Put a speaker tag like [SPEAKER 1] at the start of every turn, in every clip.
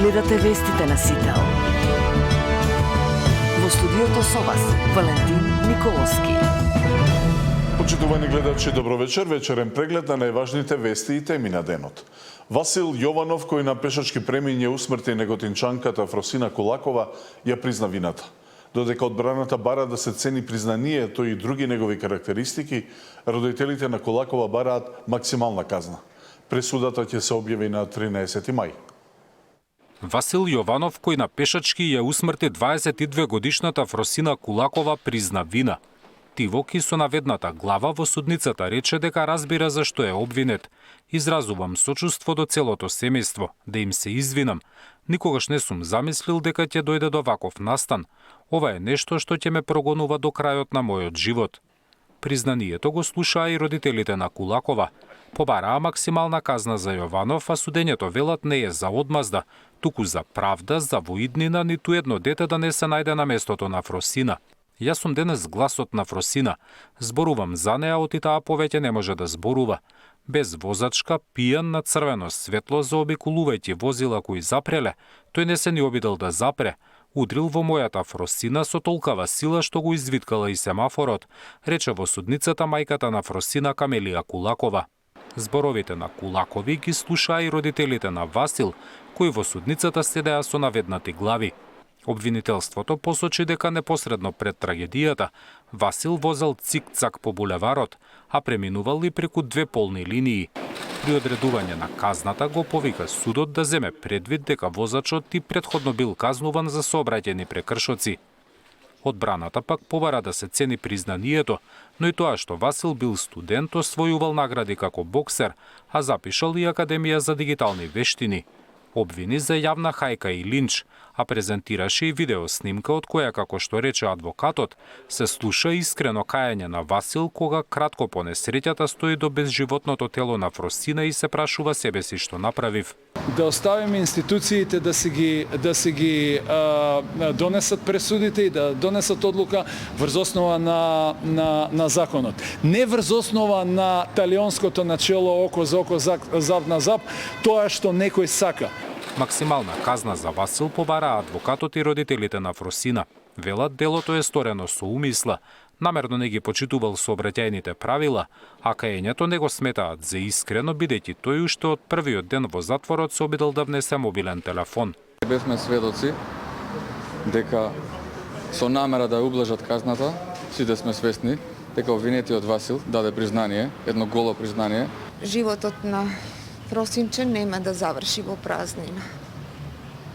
[SPEAKER 1] Гледате вестите на Сител. Во студиото со вас, Валентин Николовски.
[SPEAKER 2] Почитувани гледачи, добро вечер. Вечерен преглед на најважните вести и теми на денот. Васил Јованов, кој на пешачки премиње усмрти неготинчанката Фросина Кулакова, ја призна вината. Додека одбраната бара да се цени признанието и други негови карактеристики, родителите на Кулакова бараат максимална казна. Пресудата ќе се објави на 13 мај.
[SPEAKER 3] Васил Јованов, кој на пешачки ја усмрти 22 годишната Фросина Кулакова, призна вина. Тивоки со наведната глава во судницата рече дека разбира зашто е обвинет. Изразувам сочувство до целото семејство, да им се извинам. Никогаш не сум замислил дека ќе дојде до ваков настан. Ова е нешто што ќе ме прогонува до крајот на мојот живот. Признанието го слушаа и родителите на Кулакова. Побараа максимална казна за Јованов, а судењето велат не е за одмазда, туку за правда, за воиднина, ниту едно дете да не се најде на местото на Фросина. Јас сум денес гласот на Фросина. Зборувам за неа, оти таа повеќе не може да зборува. Без возачка, пијан на црвено светло, заобиколувајќи возила кои запреле, тој не се ни обидел да запре. Удрил во мојата Фросина со толкава сила што го извиткала и семафорот, рече во судницата мајката на Фросина Камелија Кулакова. Зборовите на Кулакови ги слушаа и родителите на Васил, кои во судницата седеа со наведнати глави. Обвинителството посочи дека непосредно пред трагедијата Васил возел цик-цак по булеварот, а преминувал и преку две полни линии. При одредување на казната го повика судот да земе предвид дека возачот и претходно бил казнуван за сообраќајни прекршоци. Одбраната пак побара да се цени признанието, но и тоа што Васил бил студент, освојувал награди како боксер, а запишал и Академија за дигитални вештини. Обвини за јавна хајка и линч, а презентираше и видео снимка од која, како што рече адвокатот, се слуша искрено кајање на Васил кога кратко по несреќата стои до безживотното тело на Фросина и се прашува себе си што направив.
[SPEAKER 4] Да оставиме институциите да си ги донесат пресудите и да донесат одлука врз основа на законот. Не врз основа на талионското начело око за око, зап на зап, тоа што некој сака.
[SPEAKER 3] Максимална казна за Васил побара адвокатот и родителите на Фросина. Велат делото е сторено со умисла, намерно не ги почитувал сообраќајните правила, а каењето не го сметаат за искрено, бидејќи тој уште од првиот ден во затворот се обидел да внесе мобилен телефон.
[SPEAKER 5] Бевме сведоци дека со намера да ја ублажат казната, сите сме свесни дека обвинетиот Васил даде признание, едно голо признание.
[SPEAKER 6] Животот на Фросинче нема да заврши во празнина.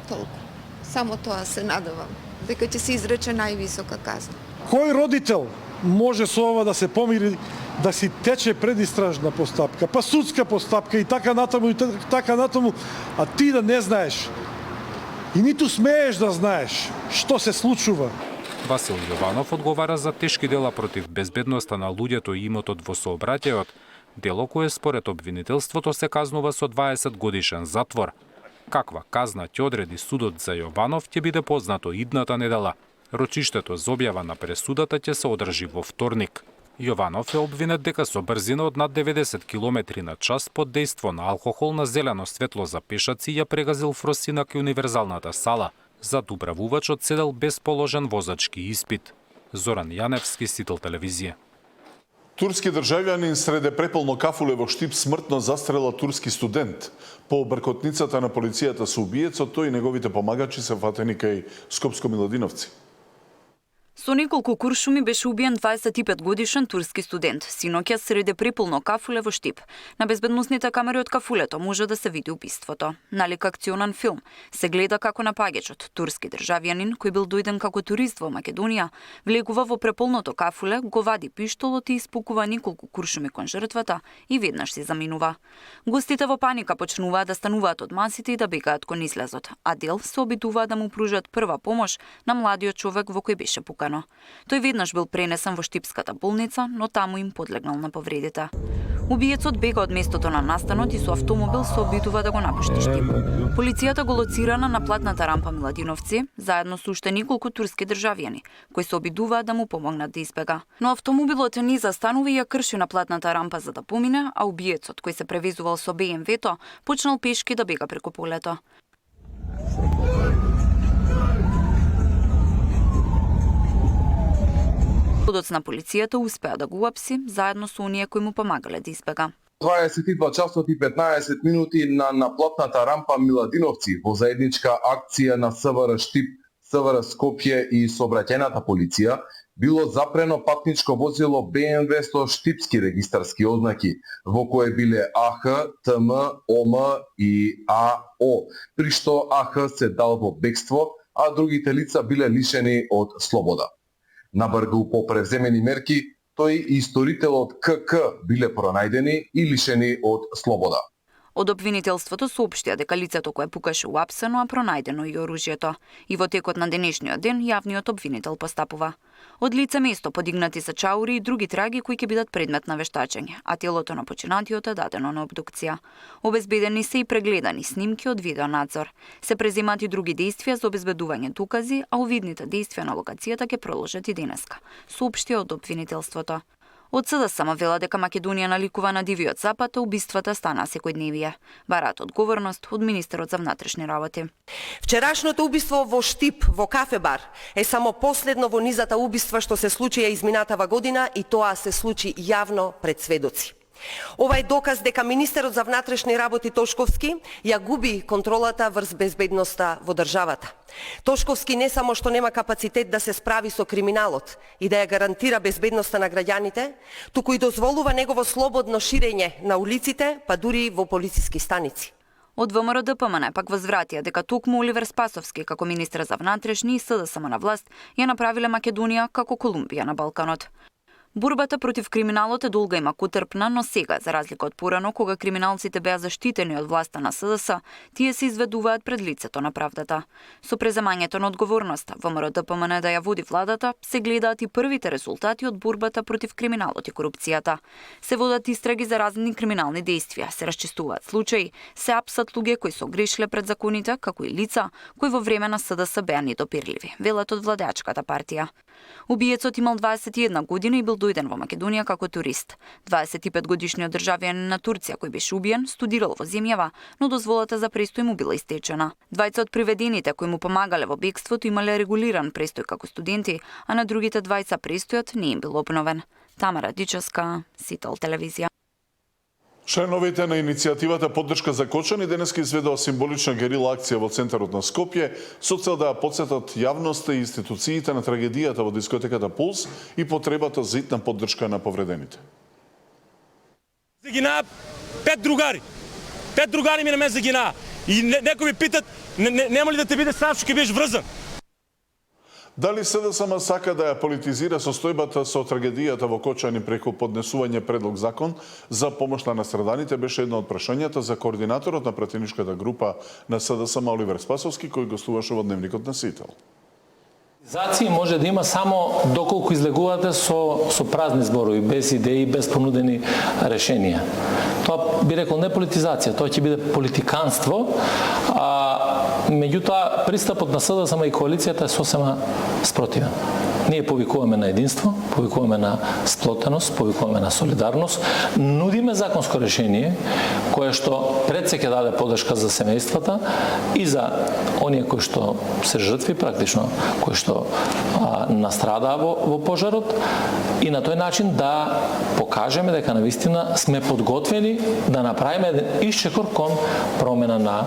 [SPEAKER 6] Толку. Само тоа се надевам, дека ќе се изрече највисока казна.
[SPEAKER 7] Кој родител може со ова да се помири, да си тече предистражна постапка, па судска постапка и така натаму, а ти да не знаеш и ниту смееш да знаеш што се случува.
[SPEAKER 3] Васил Јованов одговара за тешки дела против безбедноста на луѓето и имотот во сообраќајот, дело кое според обвинителството се казнува со 20 годишен затвор. Каква казна ќе одреди судот за Јованов ќе биде познато идната недела. Рочиштето за објава на пресудата ќе се одржи во вторник. Јованов е обвинет дека со брзина од над 90 км на час под дејство на алкохол на зелено светло за пешаци ја прегазил Фросина кај универзалната сала. Зад управувачот седел без положен возачки испит. Зоран Јаневски, Сител телевизија.
[SPEAKER 2] Турски државјанин среде преполно кафуле во Штип смртно застрела турски студент. По обркотницата на полицијата со убиецот, тој и неговите помагачи се фатени кај Скопско Миладиновци.
[SPEAKER 8] Со неколку куршуми беше убиен 25 годишен турски студент, синоќа среде преполно кафуле во Штип. На безбедносните камери од кафулето може да се види убиството. Налик акционен филм се гледа како напаѓачот, турски државјанин кој бил дојден како турист во Македонија, влегува во преполното кафуле, го вади пиштолот и испукува неколку куршуми кон жртвата и веднаш си заминува. Гостите во паника почнуваат да стануваат од масите и да бегаат кон излезот, а дел се обидуваат да му пружат прва помош на младиот човек во кој беше пукан. Тој веднаш бил пренесен во Штипската болница, но таму им подлегнал на повредите. Убиецот бега од местото на настанот и со автомобил се обидува да го напушти Штип. Полицијата го лоцирана на платната рампа Миладиновци, заедно со уште неколку турски државјани, кои се обидуваат да му помогнат да избега. Но автомобилот не застанува и ја крши на платната рампа за да помине, а убиецот, кој се превезувал со БМВ-то, почнал пешки да бега преку полето. водоц на полицијата успеа да го уапси заедно со оние кои му помагале да избега.
[SPEAKER 9] 22 часот и 15 минути на наплатната рампа Миладиновци во заедничка акција на СВР Штип, СВР Скопје и сообраќајната полиција било запрено патничко возило БМВ со штипски регистарски ознаки, во кое биле АХ, ТМ, ОМ и АО, при што АХ се дал во бегство, а другите лица биле лишени од слобода. Набргу по превземени мерки, тој и сторителот КК биле пронајдени и лишени од слобода.
[SPEAKER 8] Од обвинителството соопштија дека лицето кое пукаше уапсено, а пронајдено и оружјето. И во текот на денешниот ден јавниот обвинител постапува. Од лице место подигнати се чаури и други траги кои ќе бидат предмет на вештачење, а телото на починатиот е дадено на обдукција. Обезбедени се и прегледани снимки од видеонадзор. Се преземат и други дејствија за обезбедување докази, а увидните дејствија на локацијата ќе продолжат и денеска, соопштија од обвинителството. Од СДСМ вела дека Македонија наликува на дивиот запад, а убиствата стана секојдневие. Бараат одговорност од министерот за внатрешни работи.
[SPEAKER 10] Вчерашното убиство во Штип, во кафе-бар, е само последно во низата убиства што се случија изминатава година и тоа се случи јавно пред сведоци. Ова е доказ дека министерот за внатрешни работи Тошковски ја губи контролата врз безбедноста во државата. Тошковски не само што нема капацитет да се справи со криминалот и да ја гарантира безбедноста на граѓаните, туку и дозволува негово слободно ширење на улиците, па дури во полициски станици.
[SPEAKER 8] Од ВМРО ДПМН пак возвратија дека токму Оливер Спасовски како министер за внатрешни и СДСМ на власт ја направиле Македонија како Колумбија на Балканот. Борбата против криминалот е долга и макутрпна, но сега, за разлика од порано, кога криминалците беа заштитени од власта на СДС, тие се изведуваат пред лицето на правдата. Со преземањето на одговорноста, ВМРО ДПМН да ја води владата, се гледаат и првите резултати од борбата против криминалот и корупцијата. Се водат истраги за разни криминални дејствија, се расчистуваат случаи, се апсат луѓе кои се огрешле пред законите, како и лица кои во време на СДС беа недопирливи, велат од владеачката партија. Убиецот имал 21 година и бил дојден во Македонија како турист. 25-годишниот државјанин на Турција кој беше убиен, студирал во земјава, но дозволата за престој му била истечена. Двајца од приведените кои му помагале во бегството имале регулиран престој како студенти, а на другите двајца престојот не им бил обновен. Тамара Дичевска, Сител телевизија.
[SPEAKER 2] Членовите на иницијативата Поддршка за Кочани денеска изведоа символична герила акција во центарот на Скопје со цел да подсетат јавноста и институциите на трагедијата во дискотеката Пулс и потребата за итна поддршка на повредените.
[SPEAKER 11] Загинаа 5 другари. 5 другари ми на мен загинаа. И некои ми питат, нема ли да те биде срам што ќе бидеш врзан?
[SPEAKER 2] Дали СДСМ сака да ја политизира состојбата со трагедијата во Кочани преку поднесување предлог закон за помош на настраданите беше едно од прашањата за координаторот на пратеничката група на СДСМ Оливер Спасовски кој гостуваше во Дневникот на Сител.
[SPEAKER 12] Политизација може да има само доколку излегувате со празни зборови, без идеи, без понудени решенија. Тоа би рекол не политизација, тоа ќе биде политиканство, меѓутоа пристапот на СДСМ и коалицијата е сосема спротивен. Ние повикуваме на единство, повикуваме на сплотеност, повикуваме на солидарност, нудиме законско решение кое што пред се ќе даде поддршка за семејствата и за оние кои што се жртви практично, кои што настрадаа во пожарот и на тој начин да покажеме дека навистина сме подготвени да направиме еден исчекор кон промена на